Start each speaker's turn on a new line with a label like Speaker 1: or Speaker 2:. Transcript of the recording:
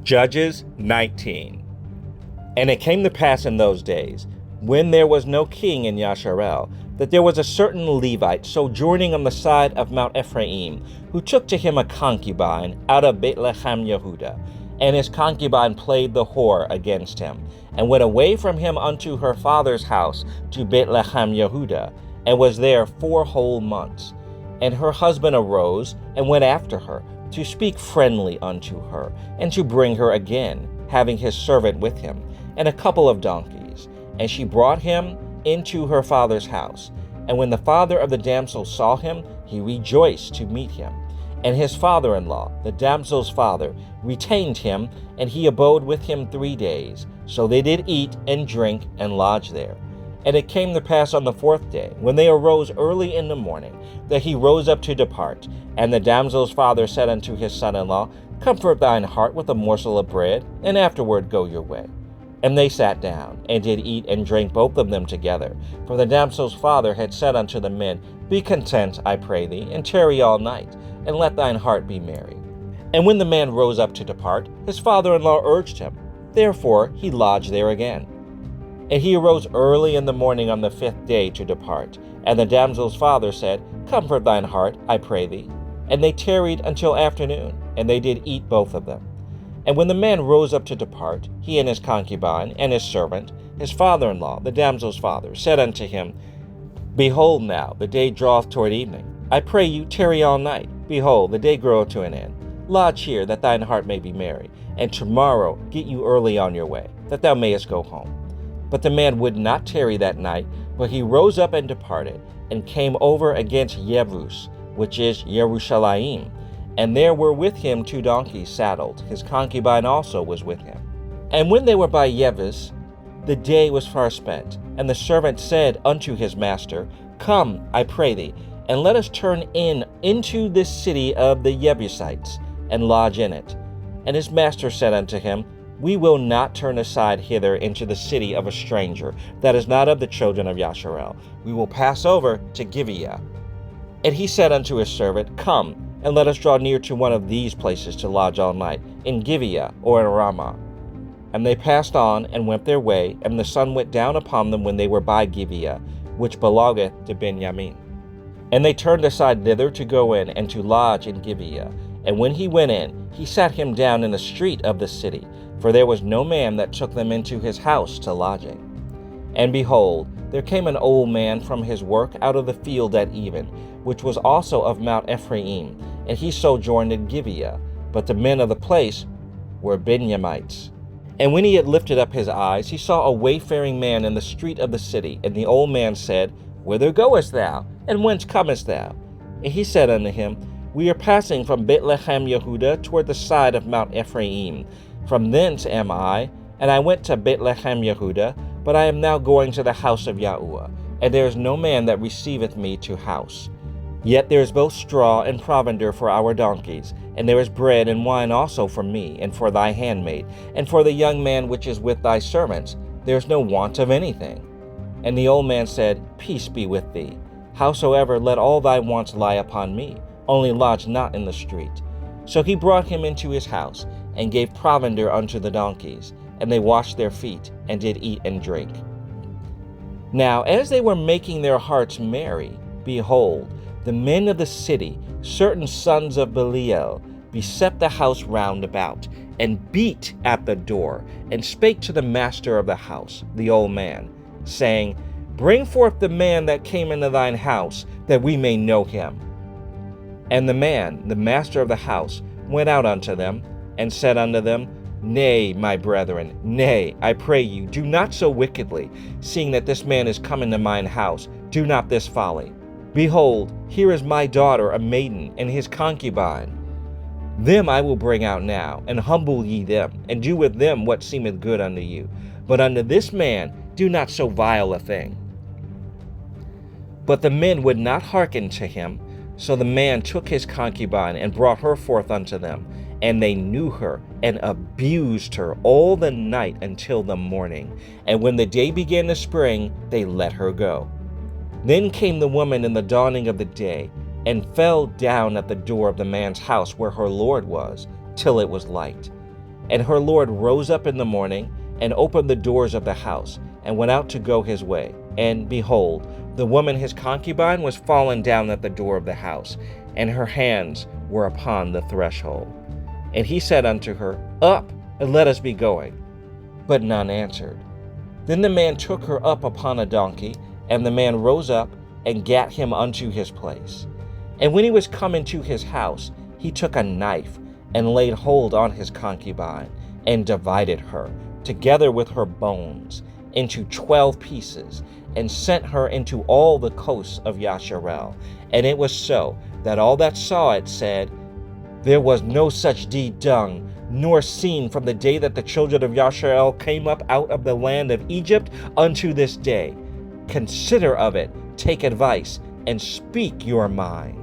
Speaker 1: Judges 19. And it came to pass in those days, when there was no king in Yasharel, that there was a certain Levite sojourning on the side of Mount Ephraim, who took to him a concubine out of Bethlehem Yehuda. And his concubine played the whore against him, and went away from him unto her father's house to Bethlehem Yehuda, and was there 4 whole months. And her husband arose, and went after her, to speak friendly unto her, and to bring her again, having his servant with him, and a couple of donkeys. And she brought him into her father's house. And when the father of the damsel saw him, he rejoiced to meet him. And his father-in-law, the damsel's father, retained him, and he abode with him 3 days. So they did eat and drink and lodge there. And it came to pass on the 4th day, when they arose early in the morning, that he rose up to depart. And the damsel's father said unto his son-in-law, Comfort thine heart with a morsel of bread, and afterward go your way. And they sat down, and did eat and drink both of them together. For the damsel's father had said unto the men, Be content, I pray thee, and tarry all night, and let thine heart be merry. And when the man rose up to depart, his father-in-law urged him. Therefore he lodged there again. And he arose early in the morning on the 5th day to depart. And the damsel's father said, Comfort thine heart, I pray thee. And they tarried until afternoon, and they did eat both of them. And when the man rose up to depart, he and his concubine and his servant, his father-in-law, the damsel's father, said unto him, Behold now, the day draweth toward evening. I pray you, tarry all night. Behold, the day groweth to an end. Lodge here, that thine heart may be merry. And tomorrow get you early on your way, that thou mayest go home. But the man would not tarry that night, but he rose up and departed, and came over against Yebus, which is Jerusalem. And there were with him 2 donkeys saddled. His concubine also was with him. And when they were by Yebus, the day was far spent. And the servant said unto his master, Come, I pray thee, and let us turn into this city of the Jebusites, and lodge in it. And his master said unto him, We will not turn aside hither into the city of a stranger, that is not of the children of Yasharel. We will pass over to Gibeah. And he said unto his servant, Come, and let us draw near to one of these places to lodge all night, in Gibeah or in Ramah. And they passed on, and went their way, and the sun went down upon them when they were by Gibeah, which belongeth to Benjamin. And they turned aside thither to go in, and to lodge in Gibeah. And when he went in, he sat him down in the street of the city, for there was no man that took them into his house to lodging. And behold, there came an old man from his work out of the field at even, which was also of Mount Ephraim, and he sojourned in Gibeah. But the men of the place were Benjamites. And when he had lifted up his eyes, he saw a wayfaring man in the street of the city. And the old man said, Whither goest thou? And whence comest thou? And he said unto him, We are passing from Bethlehem Yehuda toward the side of Mount Ephraim. From thence am I, and I went to Bethlehem Yehuda, but I am now going to the house of Yahuwah, and there is no man that receiveth me to house. Yet there is both straw and provender for our donkeys, and there is bread and wine also for me, and for thy handmaid, and for the young man which is with thy servants. There is no want of anything. And the old man said, Peace be with thee. Howsoever, let all thy wants lie upon me, only lodge not in the street. So he brought him into his house, and gave provender unto the donkeys, and they washed their feet, and did eat and drink. Now as they were making their hearts merry, behold, the men of the city, certain sons of Belial, beset the house round about, and beat at the door, and spake to the master of the house, the old man, saying, Bring forth the man that came into thine house, that we may know him. And the man, the master of the house, went out unto them, and said unto them, Nay, my brethren, nay, I pray you, do not so wickedly, seeing that this man is come into mine house, do not this folly. Behold, here is my daughter, a maiden, and his concubine. Them I will bring out now, and humble ye them, and do with them what seemeth good unto you. But unto this man do not so vile a thing. But the men would not hearken to him. So the man took his concubine, and brought her forth unto them. And they knew her, and abused her all the night until the morning. And when the day began to spring, they let her go. Then came the woman in the dawning of the day, and fell down at the door of the man's house where her lord was, till it was light. And her lord rose up in the morning, and opened the doors of the house, and went out to go his way. And behold, the woman his concubine was fallen down at the door of the house, and her hands were upon the threshold. And he said unto her, Up, and let us be going. But none answered. Then the man took her up upon a donkey, and the man rose up, and gat him unto his place. And when he was come into his house, he took a knife, and laid hold on his concubine, and divided her, together with her bones, into 12 pieces, and sent her into all the coasts of Yasharel. And it was so, that all that saw it said, There was no such deed done, nor seen from the day that the children of Yasharel came up out of the land of Egypt unto this day. Consider of it, take advice, and speak your mind.